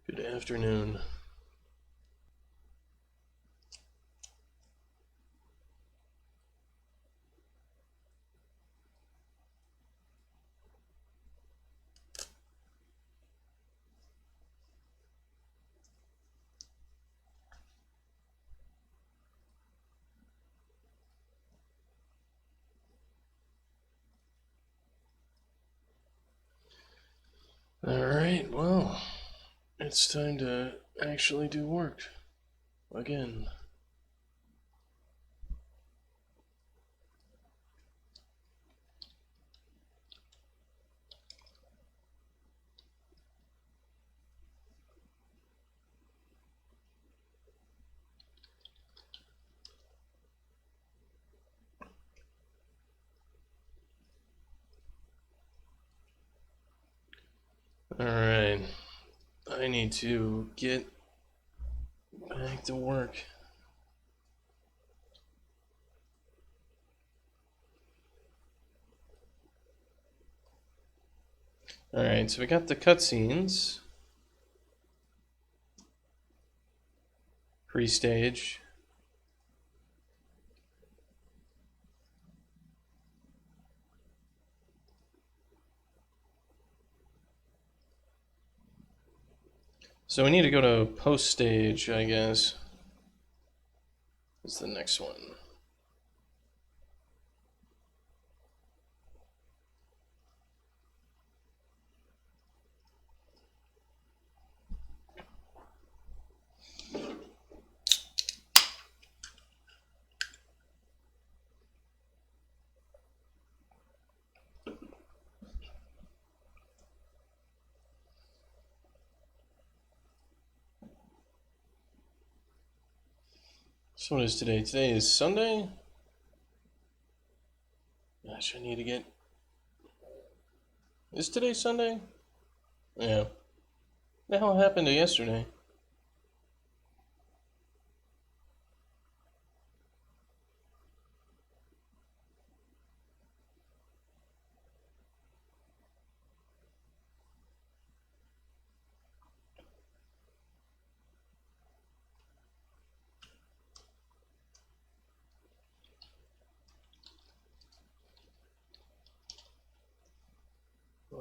Good afternoon. Alright, well, it's time to actually do work. Again. Alright, I need to get back to work. Alright, so we got the cutscenes. Pre-stage. So we need to go to post-stage, I guess. Is the next one. So what is today? Today is Sunday? Gosh, I need to get... Is today Sunday? Yeah. What the hell happened to yesterday?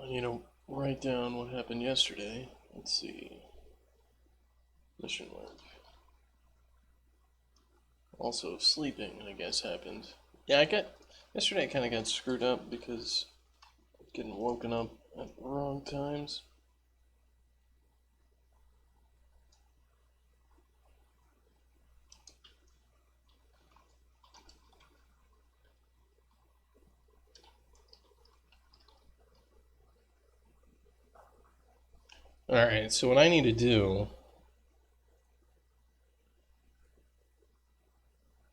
I need to write down what happened yesterday. Let's see. Mission work. Also, sleeping, I guess, happened. Yeah, yesterday I kind of got screwed up because of getting woken up at the wrong times. Alright, so what I need to do...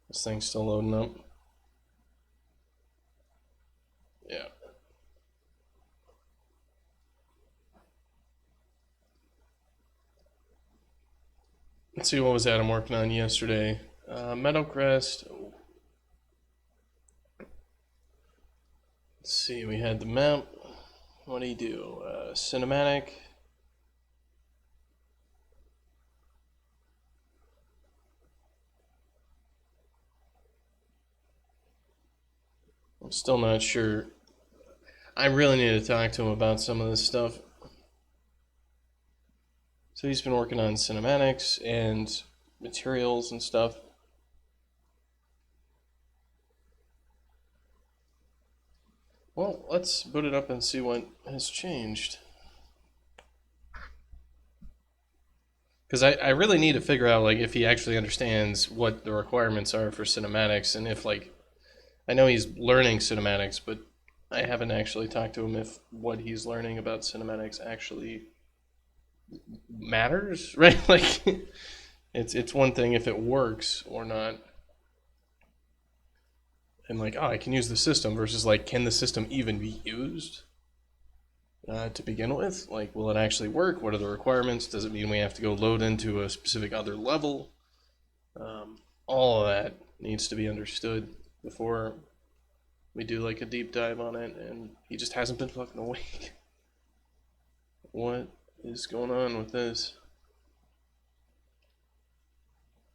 This thing's still loading up. Yeah. Let's see, what was that I'm working on yesterday? Meadowcrest. Let's see, we had the map. What do you do? Cinematic. I'm still not sure. I really need to talk to him about some of this stuff. So he's been working on cinematics and materials and stuff. Well, let's boot it up and see what has changed. Because I really need to figure out, like, if he actually understands what the requirements are for cinematics, and if, like, I know he's learning cinematics, but I haven't actually talked to him if what he's learning about cinematics actually matters, right? Like, it's one thing if it works or not. And, like, oh, I can use the system versus, like, can the system even be used? To begin with, like, will it actually work? What are the requirements? Does it mean we have to go load into a specific other level? All of that needs to be understood before we do like a deep dive on it, and he just hasn't been fucking awake. What is going on with this?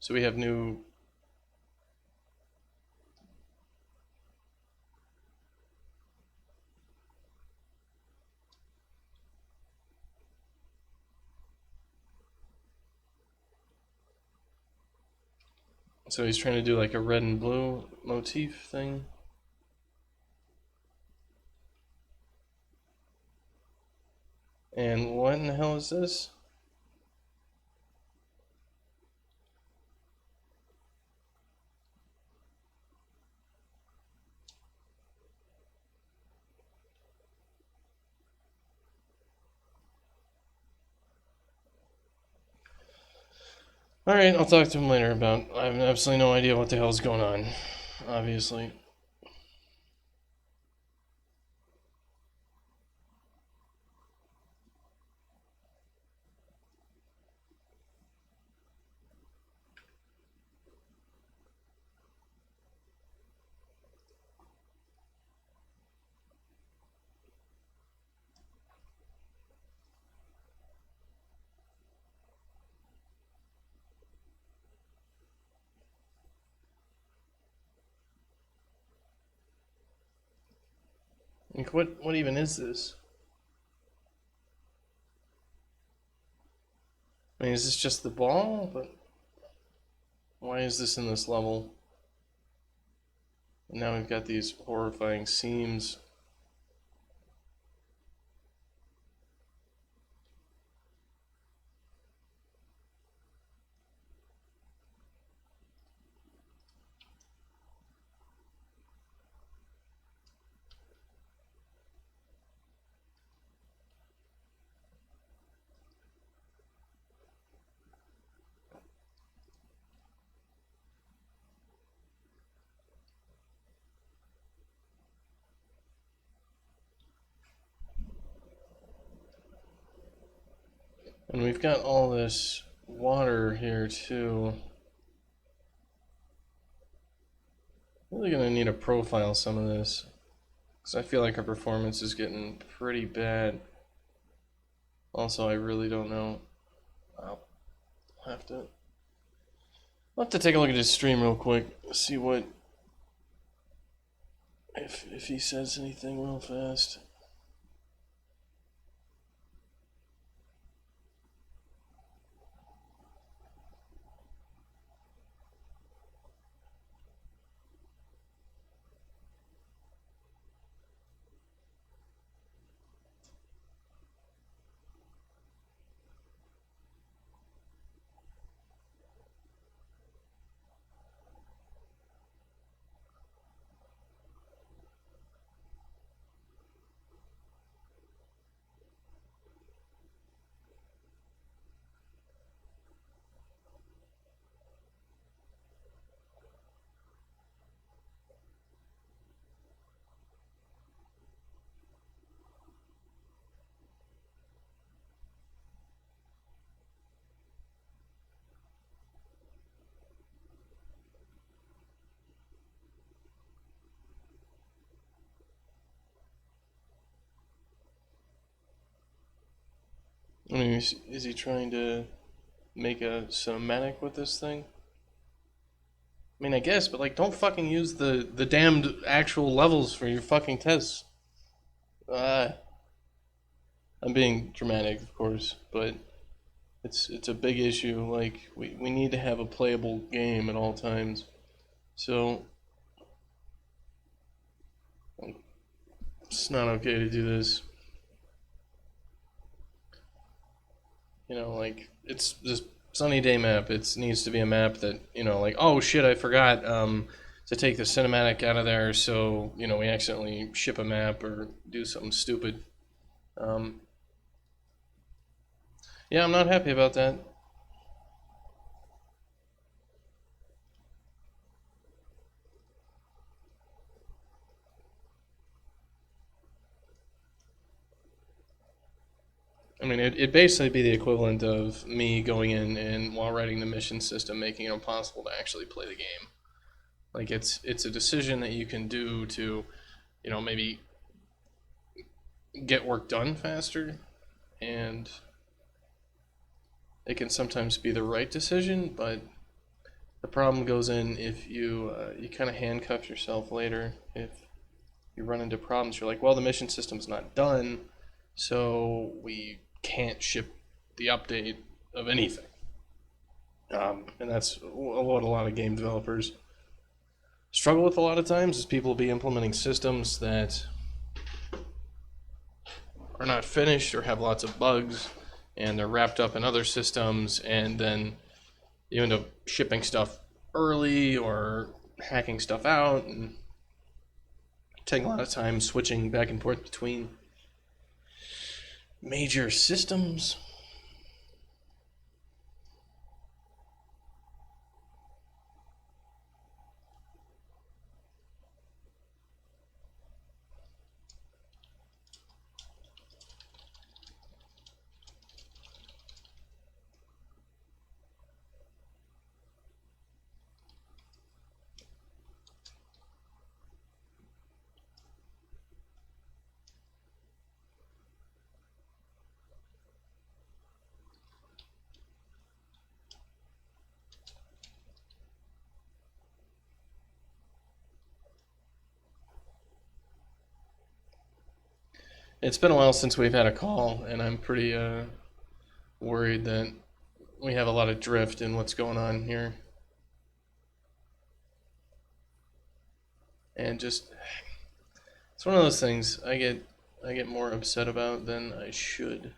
So we have new... So he's trying to do like a red and blue motif thing. And what in the hell is this? Alright, I'll talk to him later about... I have absolutely no idea what the hell's going on, obviously. Like, what even is this? I mean, is this just the ball? But why is this in this level? And now we've got these horrifying seams. And we've got all this water here too. Really gonna need to profile some of this, because I feel like our performance is getting pretty bad. Also, I really don't know. I'll have to take a look at his stream real quick, see what if he says anything real fast. I mean, is he trying to make a cinematic with this thing? I mean, I guess, but like, don't fucking use the damned actual levels for your fucking tests. I'm being dramatic, of course, but it's a big issue. Like, we need to have a playable game at all times. So it's not okay to do this. You know, like, it's this sunny day map. It needs to be a map that, you know, like, oh shit, I forgot to take the cinematic out of there, so, you know, we accidentally ship a map or do something stupid. Yeah, I'm not happy about that. I mean, it'd basically be the equivalent of me going in and while writing the mission system, making it impossible to actually play the game. Like, it's a decision that you can do to, you know, maybe get work done faster, and it can sometimes be the right decision, but The problem goes in if you you kind of handcuff yourself later. If you run into problems, you're like, well, the mission system's not done, so we can't ship the update of anything. And that's what a lot of game developers struggle with a lot of times, is people will be implementing systems that are not finished or have lots of bugs, and they're wrapped up in other systems, and then you end up shipping stuff early or hacking stuff out and taking a lot of time switching back and forth between major systems. It's been a while since we've had a call, and I'm pretty worried that we have a lot of drift in what's going on here. And just, it's one of those things I get more upset about than I should.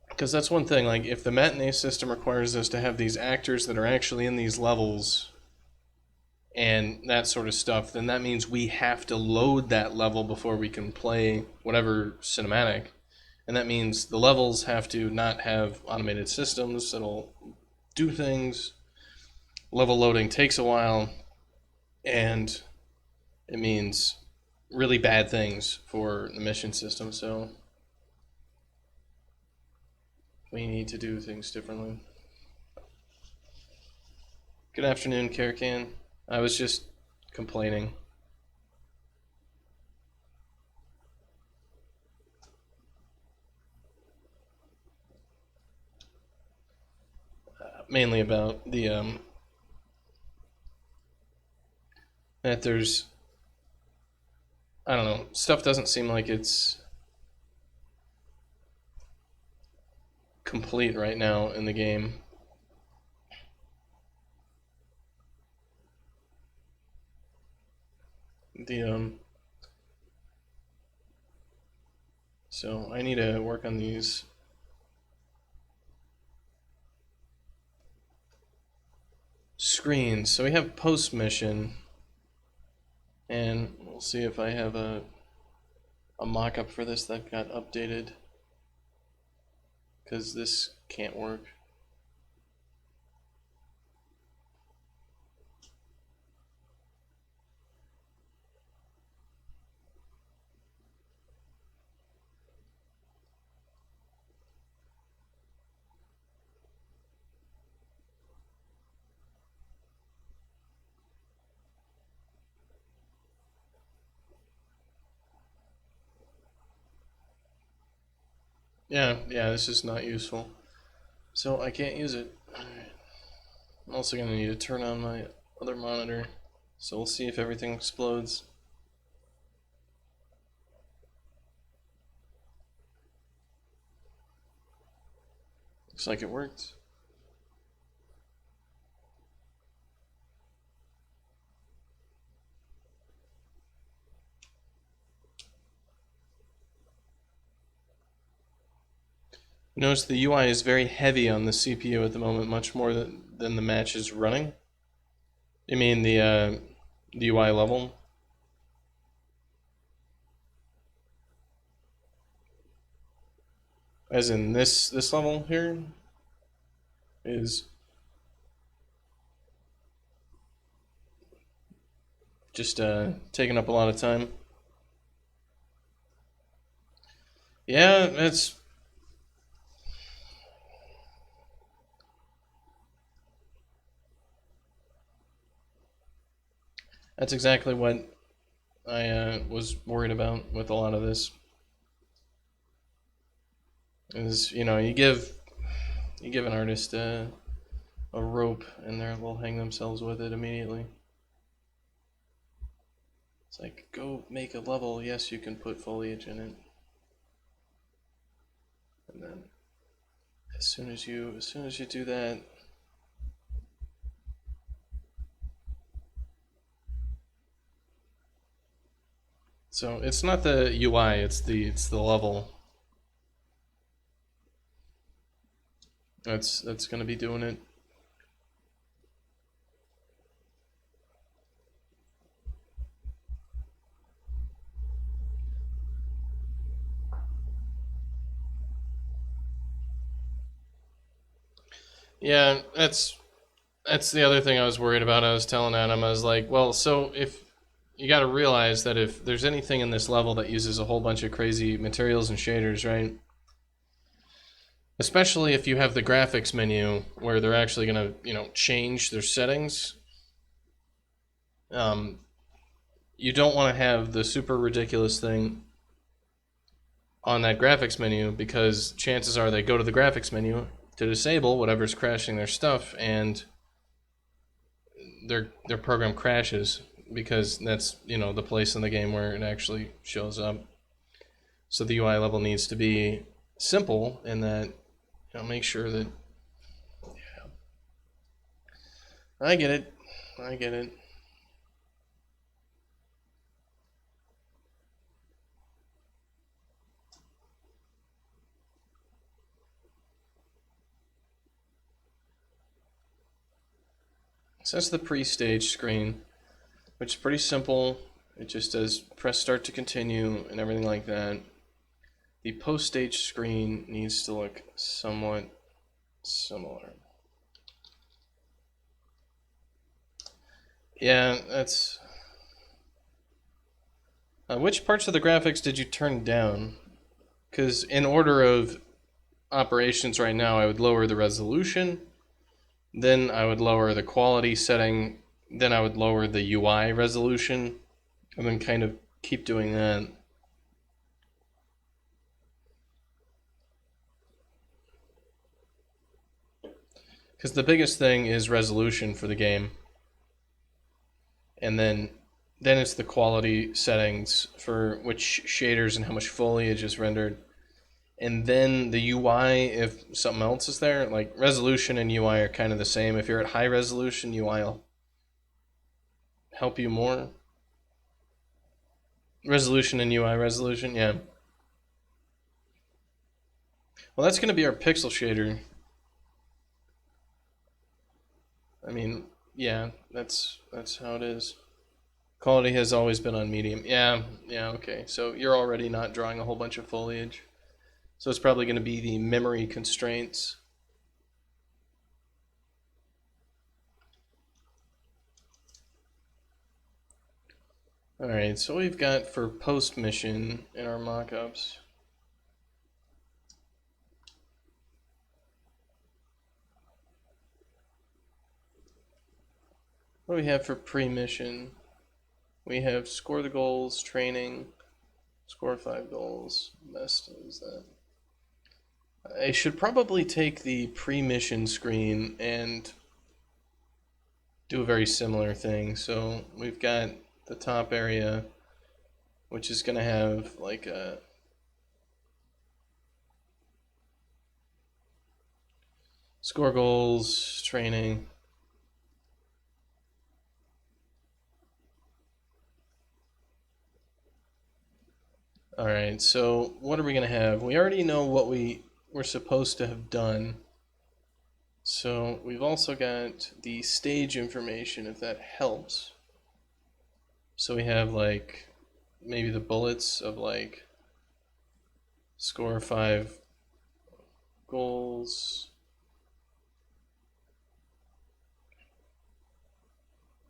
Because that's one thing, like, if the matinee system requires us to have these actors that are actually in these levels and that sort of stuff, then that means we have to load that level before we can play whatever cinematic. And that means the levels have to not have automated systems that'll do things. Level loading takes a while, and it means really bad things for the mission system, so we need to do things differently. Good afternoon, Karakan. I was just complaining. Mainly about the that there's, I don't know, stuff doesn't seem like it's complete right now in the game. So I need to work on these screens. So we have post mission, and we'll see if I have a mock-up for this that got updated, because this can't work. Yeah, this is not useful. So I can't use it. Alright. I'm also going to need to turn on my other monitor. So we'll see if everything explodes. Looks like it worked. Notice the UI is very heavy on the CPU at the moment, much more than the match is running. You mean the UI level? As in this level here is just taking up a lot of time. Yeah, that's exactly what I was worried about with a lot of this. Is, you know, you give an artist a rope and they'll hang themselves with it immediately. It's like, go make a level. Yes, you can put foliage in it. And then as soon as you do that, so it's not the UI, it's the level that's going to be doing it. Yeah, that's the other thing I was worried about. I was telling Adam, I was like, well, so if you got to realize that if there's anything in this level that uses a whole bunch of crazy materials and shaders, right? Especially if you have the graphics menu where they're actually going to, change their settings. You don't want to have the super ridiculous thing on that graphics menu, because chances are they go to the graphics menu to disable whatever's crashing their stuff, and their program crashes, because that's the place in the game where it actually shows up. So the UI level needs to be simple, in that make sure that I get it. So that's the pre-stage screen, which is pretty simple. It just does press start to continue and everything like that. The post-stage screen needs to look somewhat similar. Yeah, that's... which parts of the graphics did you turn down? Because in order of operations right now, I would lower the resolution, then I would lower the quality setting, then I would lower the UI resolution, and then kind of keep doing that. Because the biggest thing is resolution for the game, and then it's the quality settings for which shaders and how much foliage is rendered. And then the UI, if something else is there, like resolution and UI are kind of the same. If you're at high resolution, UI will help you more. Resolution and UI resolution, yeah. Well, that's going to be our pixel shader. I mean, yeah, that's how it is. Quality has always been on medium. Yeah, okay. So you're already not drawing a whole bunch of foliage. So it's probably going to be the memory constraints. Alright, so we've got for post-mission in our mockups. What do we have for pre-mission? We have score the goals, training, score 5 goals. Best is that. I should probably take the pre-mission screen and do a very similar thing. So we've got the top area, which is going to have like a score goals, training. Alright, so what are we going to have? We already know what we were supposed to have done. So we've also got the stage information, if that helps. So we have like maybe the bullets of like score 5 goals,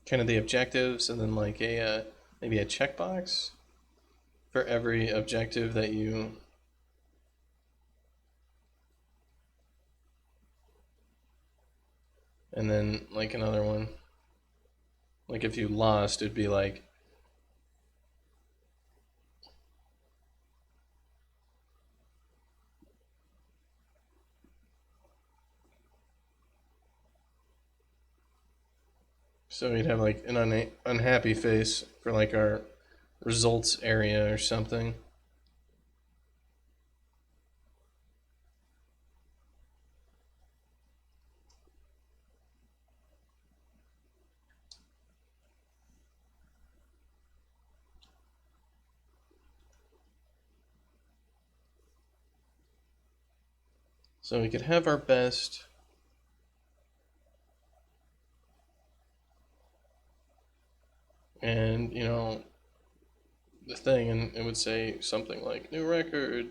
kind of the objectives, and then like a maybe a checkbox for every objective that you and then like another one. Like if you lost, it'd be like So we'd have like an unhappy face for like our results area or something. So we could have our best. And, you know, the thing, and it would say something like new record.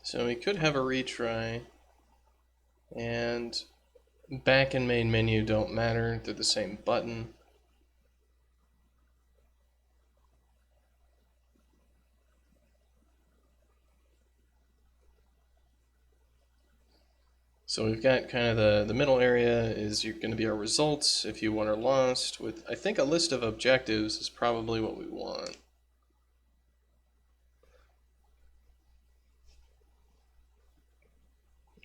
So we could have a retry, and back and main menu don't matter, they're the same button. So we've got kind of the middle area is going to be our results if you won or lost, with I think a list of objectives is probably what we want.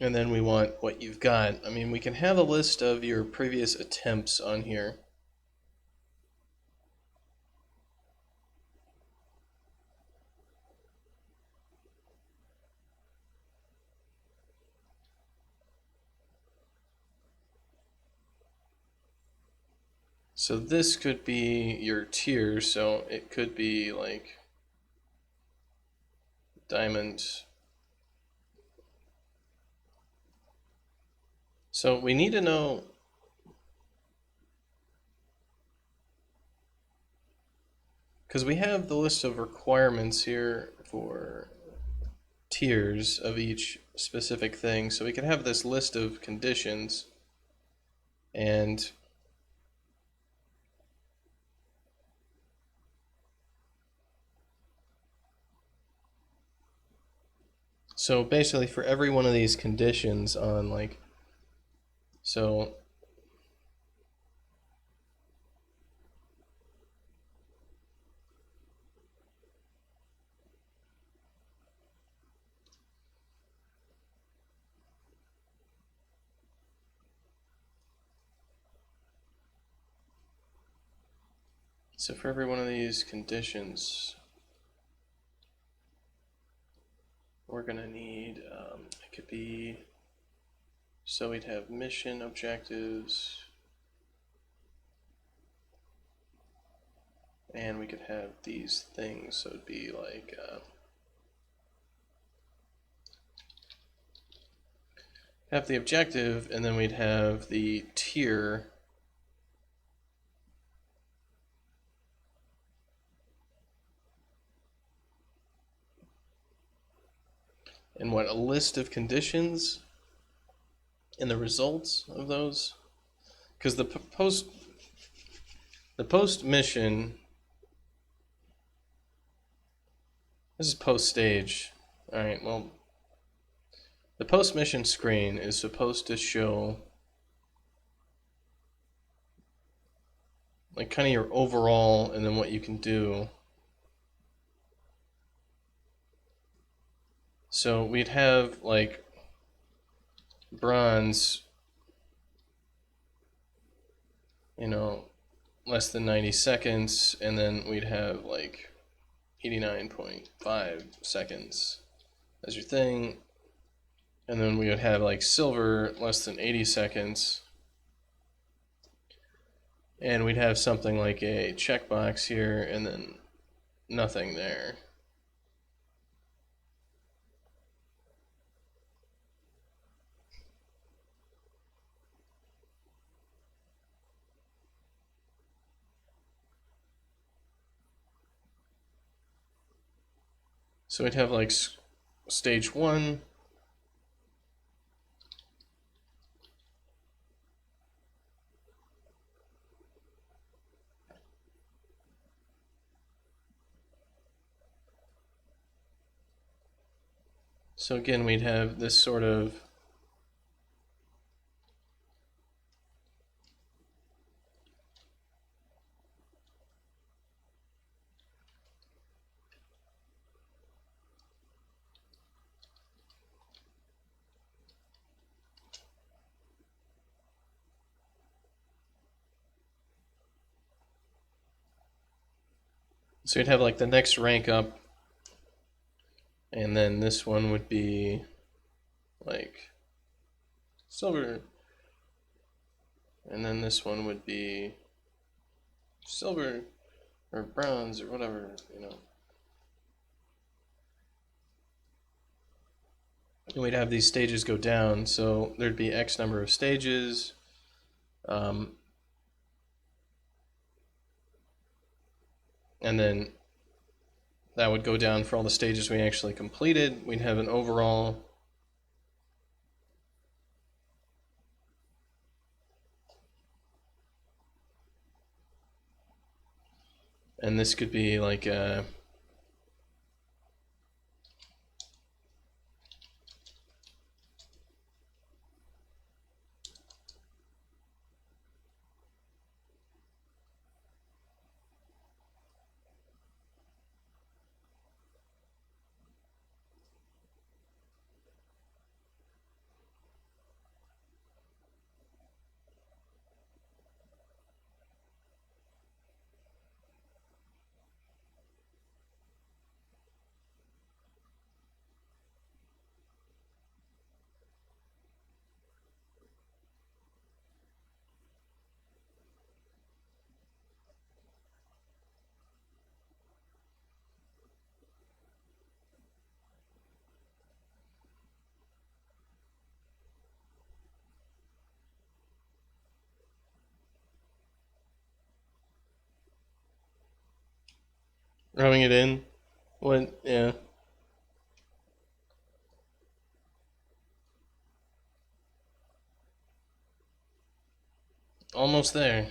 And then we want what you've got. I mean, we can have a list of your previous attempts on here. So this could be your tier, so it could be like diamond. So we need to know, because we have the list of requirements here for tiers of each specific thing, so we can have this list of conditions, and so basically for every one of these conditions on like, so for every one of these conditions, we're gonna need, it could be, so we'd have mission objectives, and we could have these things, so it'd be like, have the objective, and then we'd have the tier. And what, a list of conditions and the results of those? Because the post mission, this is post stage. All right, well, the post mission screen is supposed to show like kind of your overall and then what you can do. So we'd have like bronze, you know, less than 90 seconds, and then we'd have like 89.5 seconds as your thing, and then we would have like silver less than 80 seconds, and we'd have something like a checkbox here and then nothing there. So we'd have like stage 1, So again, we'd have this sort of so you'd have like the next rank up, and then this one would be like silver, and then this one would be silver or bronze or whatever, you know. And we'd have these stages go down, so there'd be X number of stages. And then that would go down for all the stages we actually completed. We'd have an overall and this could be like a rubbing it in. What? Yeah. Almost there.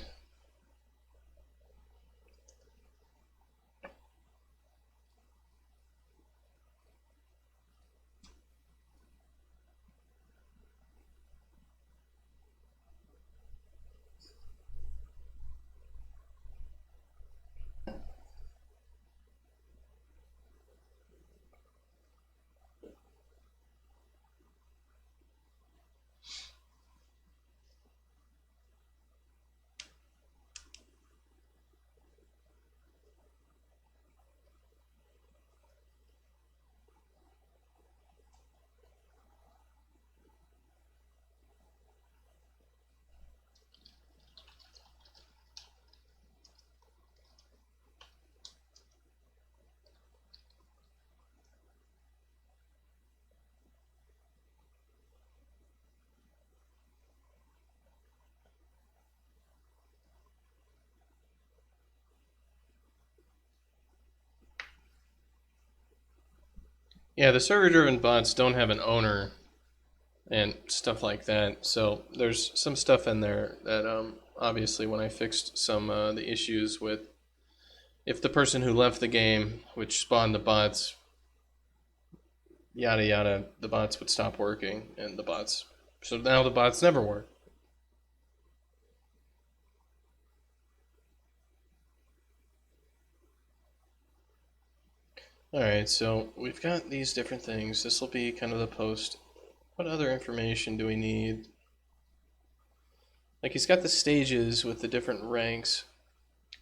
Yeah, the server-driven bots don't have an owner and stuff like that. So there's some stuff in there that obviously when I fixed some the issues with if the person who left the game, which spawned the bots, yada yada, the bots would stop working, and the bots. So now the bots never work. Alright, so we've got these different things. This will be kind of the post. What other information do we need? Like, he's got the stages with the different ranks.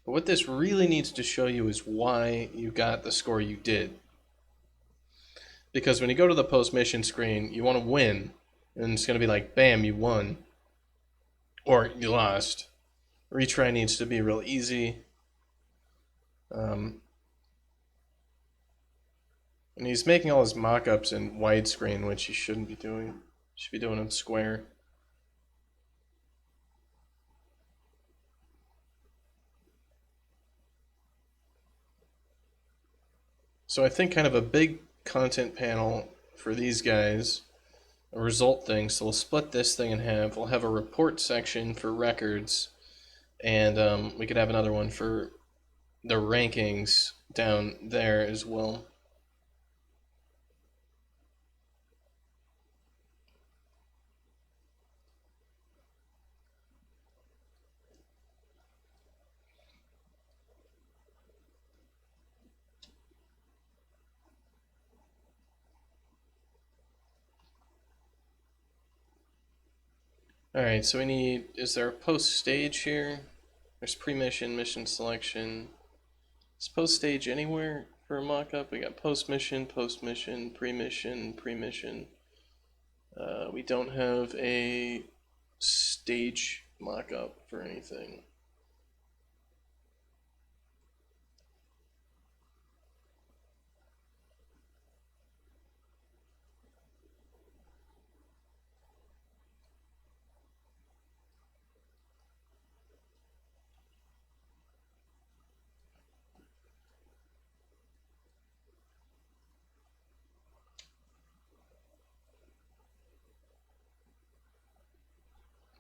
But what this really needs to show you is why you got the score you did. Because when you go to the post mission screen, you want to win. And it's going to be like, bam, you won. Or you lost. Retry needs to be real easy. And he's making all his mock-ups in widescreen, which he shouldn't be doing. He should be doing them square. So I think kind of a big content panel for these guys, a result thing. So we'll split this thing in half. We'll have a report section for records, and we could have another one for the rankings down there as well. Alright, so we need, is there a post stage here? There's pre-mission, mission selection. Is post stage anywhere for a mock-up? We got post-mission, pre-mission, pre-mission. We don't have a stage mock-up for anything.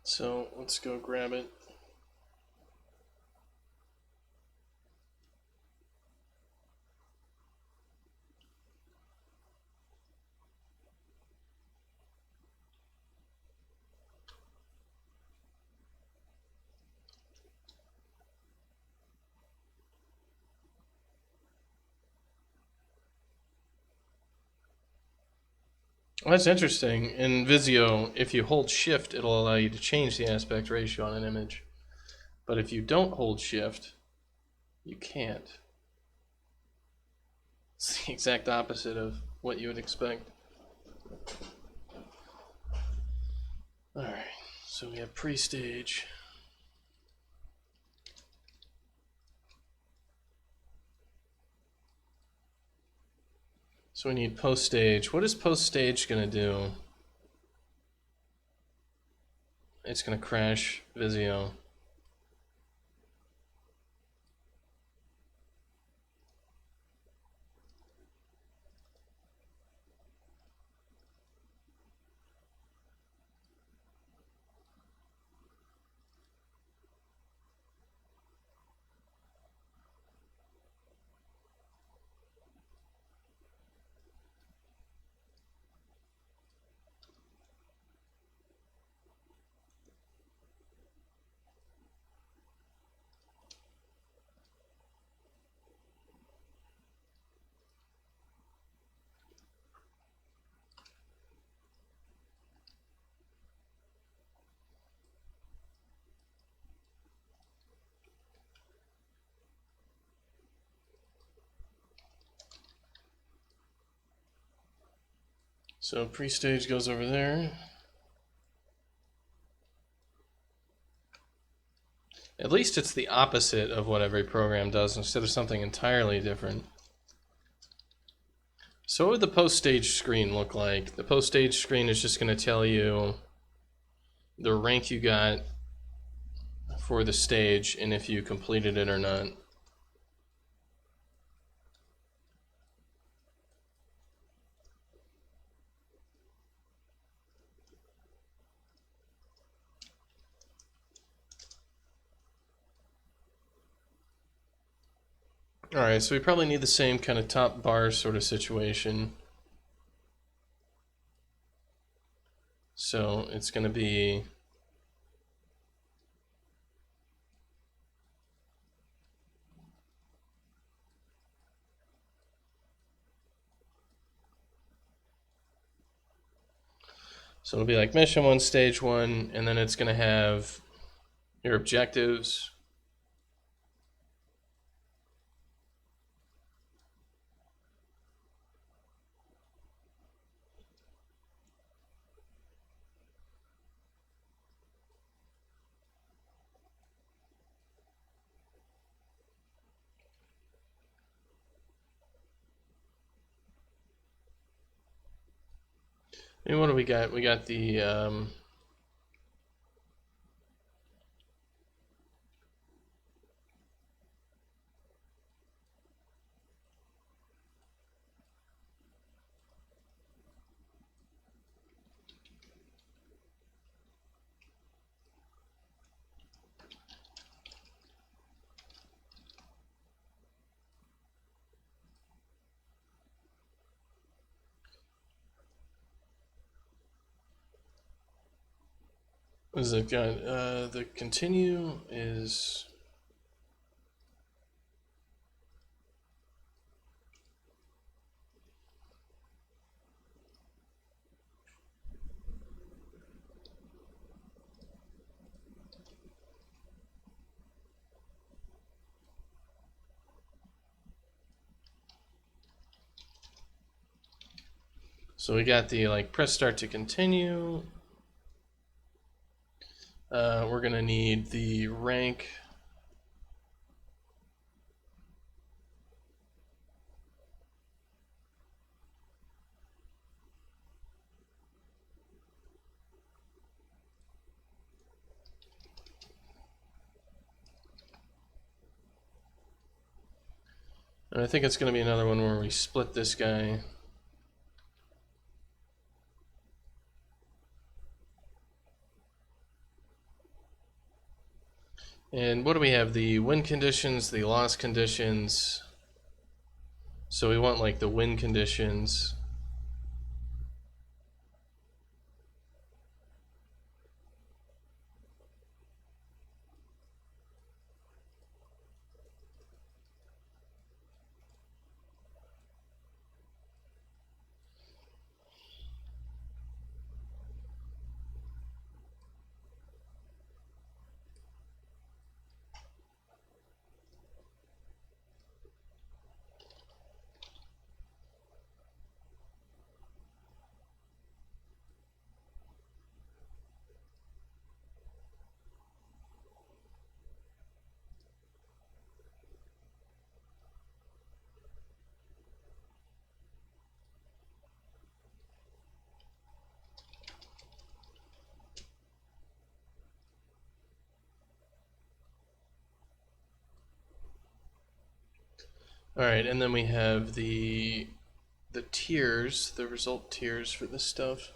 So let's go grab it. Well, that's interesting. In Visio, if you hold shift, it'll allow you to change the aspect ratio on an image. But if you don't hold shift, you can't. It's the exact opposite of what you would expect. Alright, so we have pre-stage. So we need post-stage. What is post-stage going to do? It's going to crash Visio. So pre-stage goes over there. At least it's the opposite of what every program does instead of something entirely different. So what would the post-stage screen look like? The post-stage screen is just going to tell you the rank you got for the stage and if you completed it or not. Alright, so we probably need the same kind of top bar sort of situation. So it's going to be so it'll be like mission 1, stage 1, and then it's going to have your objectives. And what do we got? We got the what is it got? The continue is So we got the like press start to continue. We're gonna need the rank. And I think it's gonna be another one where we split this guy. And what do we have? The win conditions, the loss conditions. So we want like the win conditions. All right, and then we have the tiers, the result tiers for this stuff.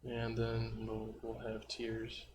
And then we'll have tiers.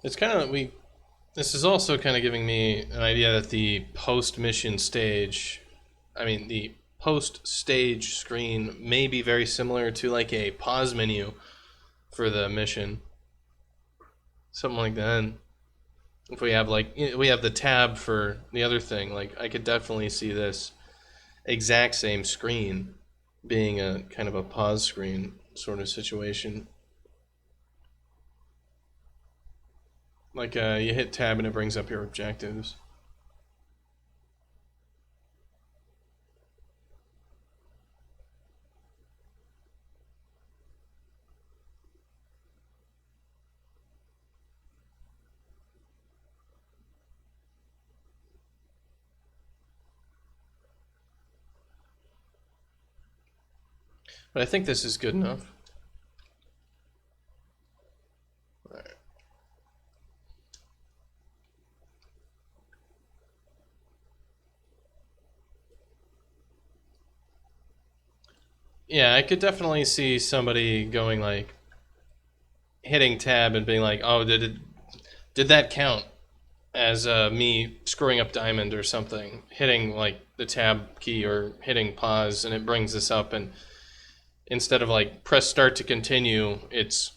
It's kind of this is also kind of giving me an idea that the post-mission stage, the post-stage screen may be very similar to like a pause menu for the mission. Something like that. If we have we have the tab for the other thing, like I could definitely see this exact same screen being a kind of a pause screen sort of situation. Like you hit tab and it brings up your objectives. But I think this is good enough. All right. Yeah, I could definitely see somebody going hitting tab and being like, "Oh, did that count?" as me screwing up diamond or something, hitting like the tab key or hitting pause, and it brings this up, and instead of like press start to continue, it's,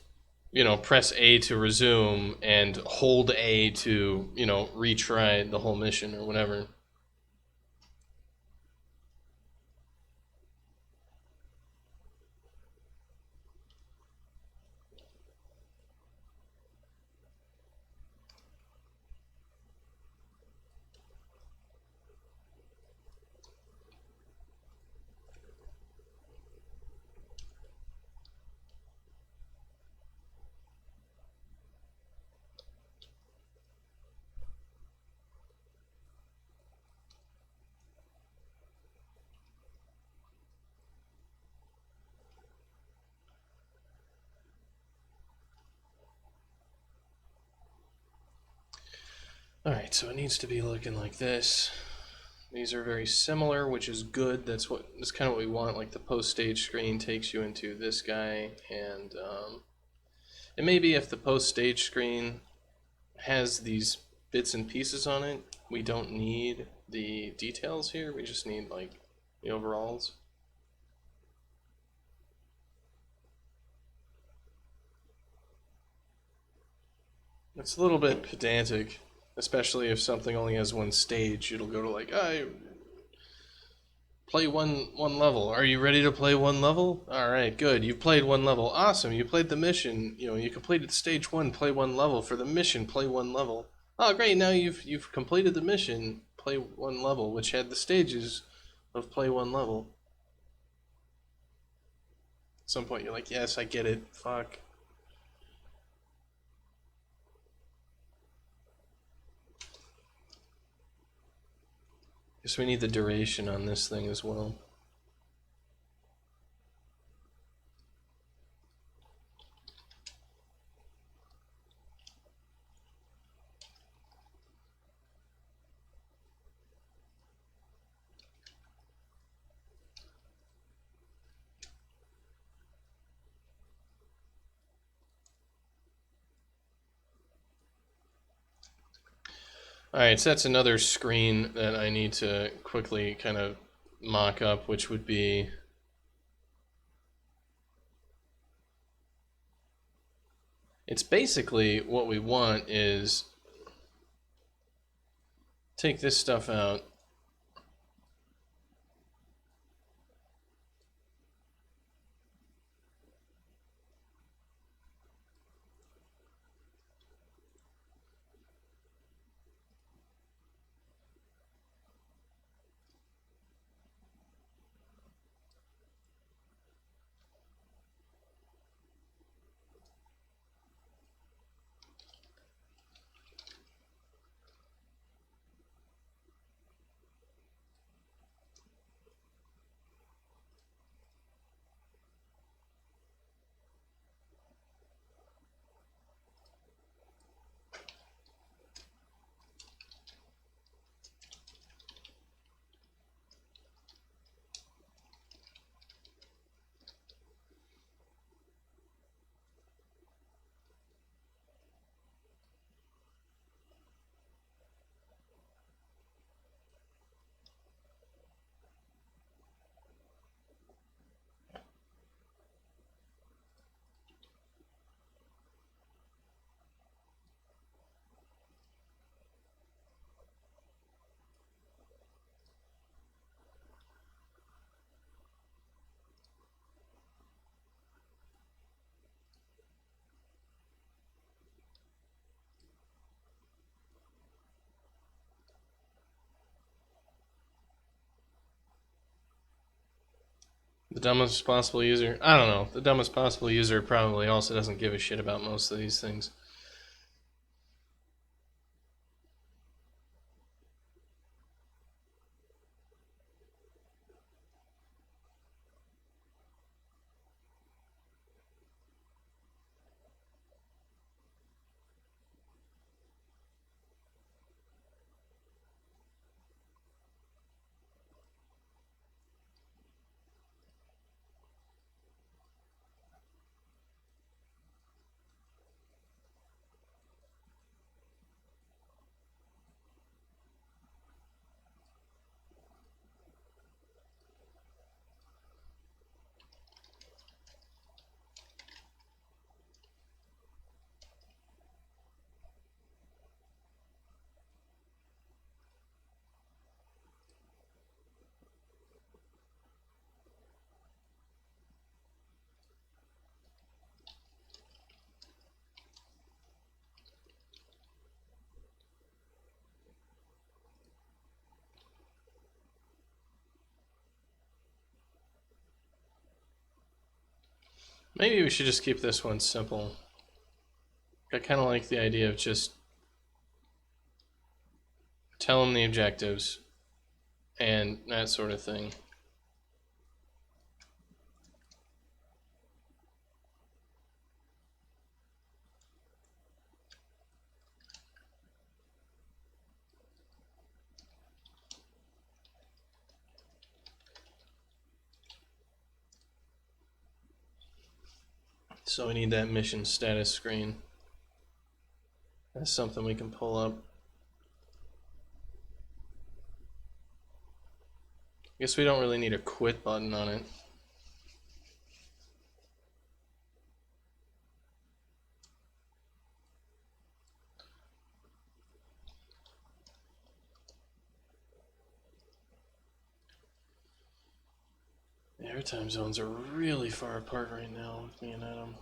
you know, press A to resume and hold A to, you know, retry the whole mission or whatever. Alright, so it needs to be looking like this. These are very similar, which is good. That's kind of what we want. Like the post stage screen takes you into this guy, and maybe if the post stage screen has these bits and pieces on it, we don't need the details here. We just need like the overalls. It's a little bit pedantic, especially if something only has one stage. It'll go to like, I play one level. Are you ready to play one level? All right, good. You played one level. Awesome. You played the mission. You know, you completed stage 1. Play one level for the mission. Play one level. Oh, great. Now you've completed the mission. Play one level, which had the stages of play one level. At some point, you're like, yes, I get it. Fuck. Guess we need the duration on this thing as well. Alright, so that's another screen that I need to quickly kind of mock up, which would be it's basically what we want is take this stuff out. The dumbest possible user. I don't know. The dumbest possible user probably also doesn't give a shit about most of these things. Maybe we should just keep this one simple. I kind of like the idea of just tell them the objectives and that sort of thing. So we need that mission status screen. That's something we can pull up. I guess we don't really need a quit button on it. Our time zones are really far apart right now with me and Adam.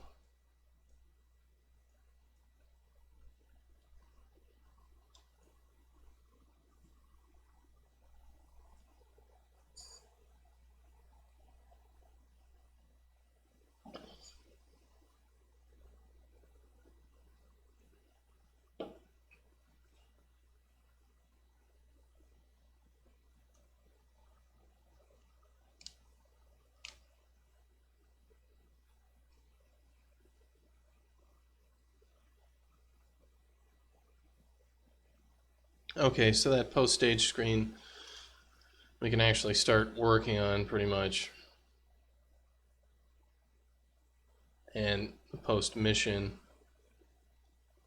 Okay, so that post stage screen we can actually start working on pretty much. And the post mission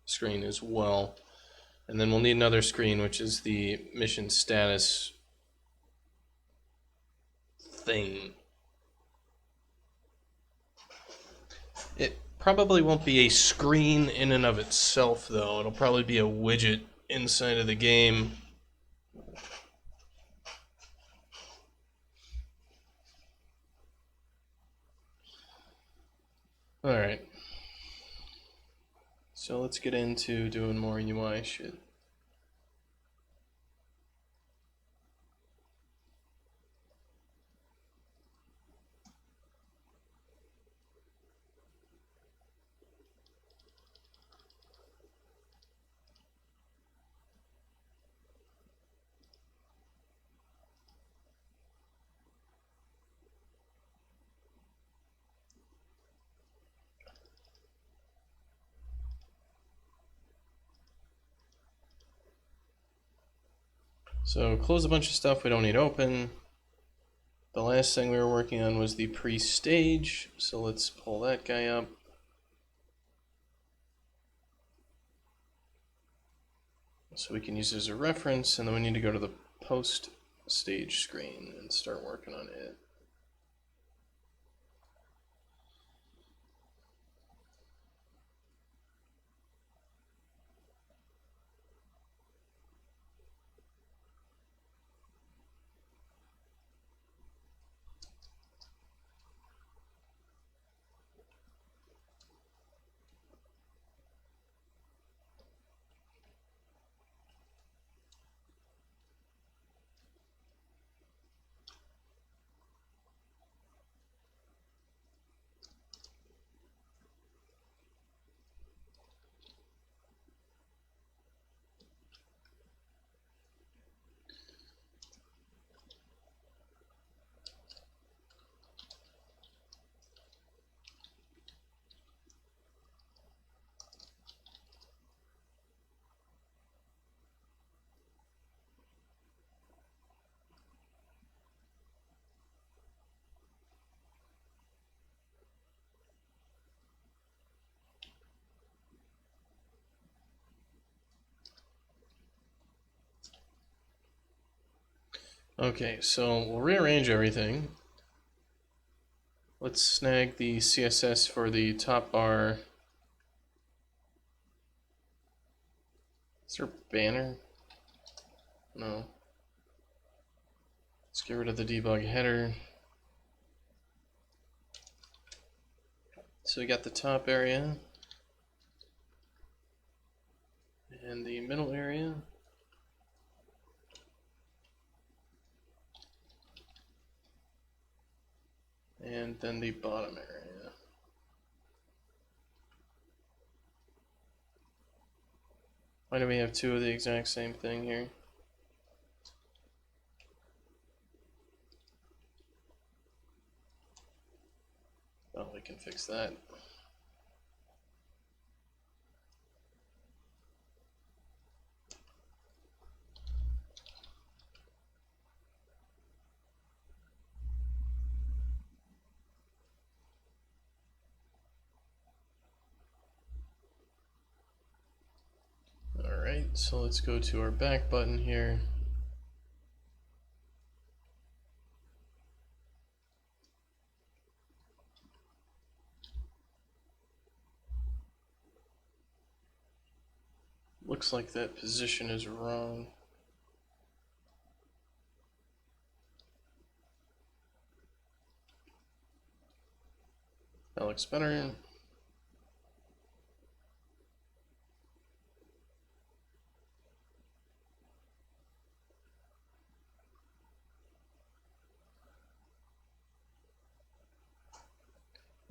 screen as well. And then we'll need another screen, which is the mission status thing. It probably won't be a screen in and of itself, though. It'll probably be a widget inside of the game. Alright. So let's get into doing more UI shit. So close a bunch of stuff we don't need open. The last thing we were working on was the pre-stage, so let's pull that guy up. So we can use it as a reference, and then we need to go to the post-stage screen and start working on it. Okay, so we'll rearrange everything. Let's snag the CSS for the top bar. Is there a banner? No. Let's get rid of the debug header. So we got the top area and the middle area. And then the bottom area. Why do we have two of the exact same thing here? Well, we can fix that. Alright, so let's go to our back button here. Looks like that position is wrong. That looks better.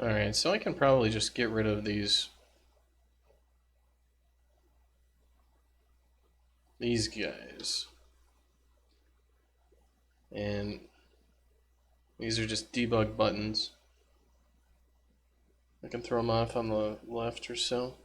Alright, so I can probably just get rid of these guys. And these are just debug buttons. I can throw them off on the left or so.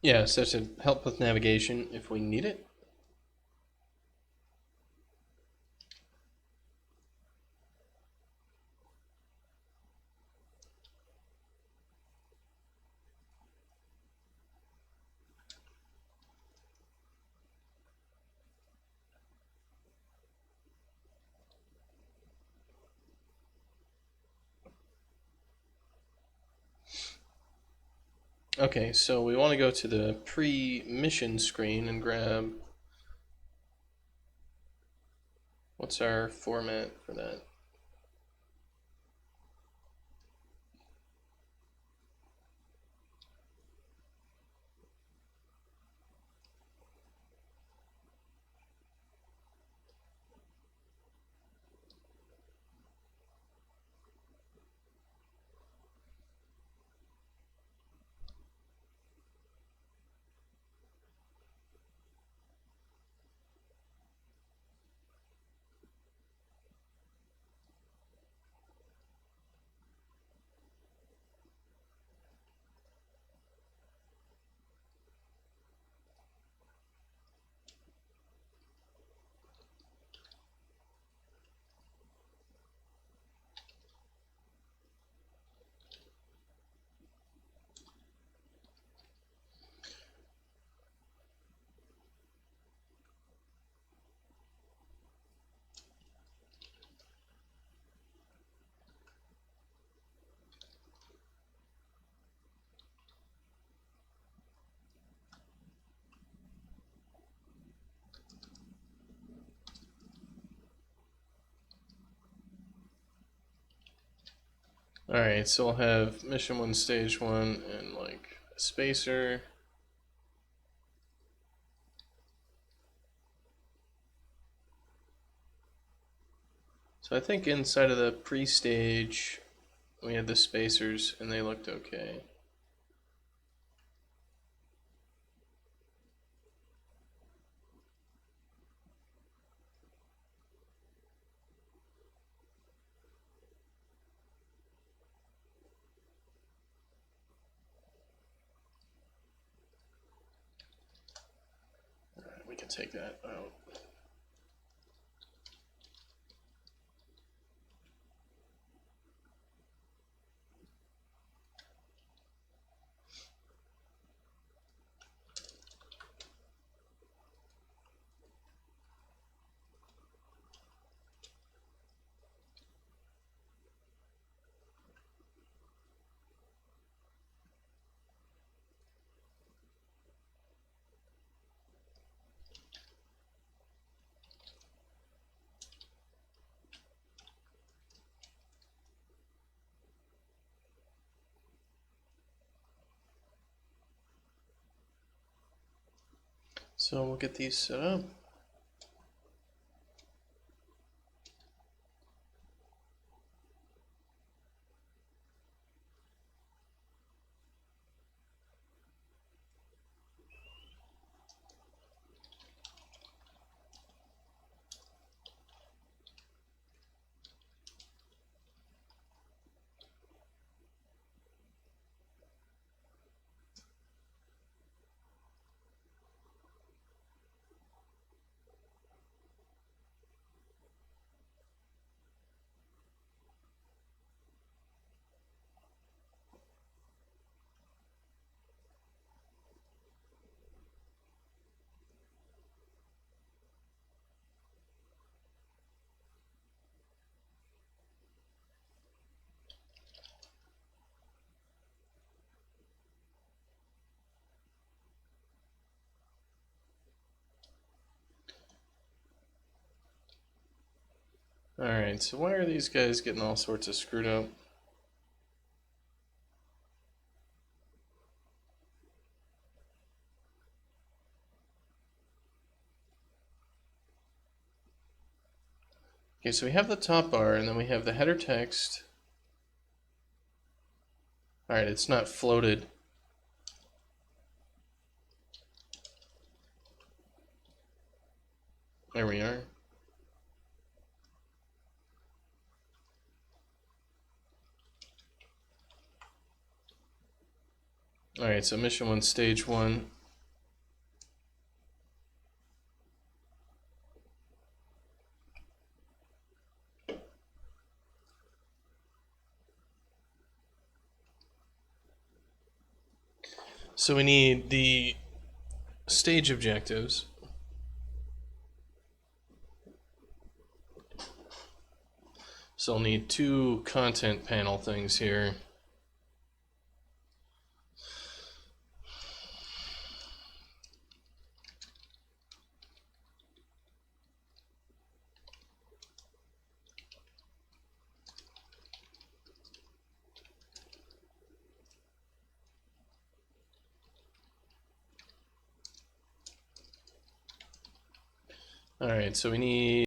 Yeah, so to help with navigation if we need it. Okay, so we want to go to the pre-mission screen and grab, what's our format for that? Alright, so we'll have mission 1, stage 1, and like a spacer. So I think inside of the pre-stage, we had the spacers and they looked okay. Alright, we can take that out. So we'll get these set up. Alright, so why are these guys getting all sorts of screwed up? Okay, so we have the top bar, and then we have the header text. Alright, it's not floated. There we are. Alright, so mission 1, stage 1. So we need the stage objectives. So I'll need 2 content panel things here. Alright, so we need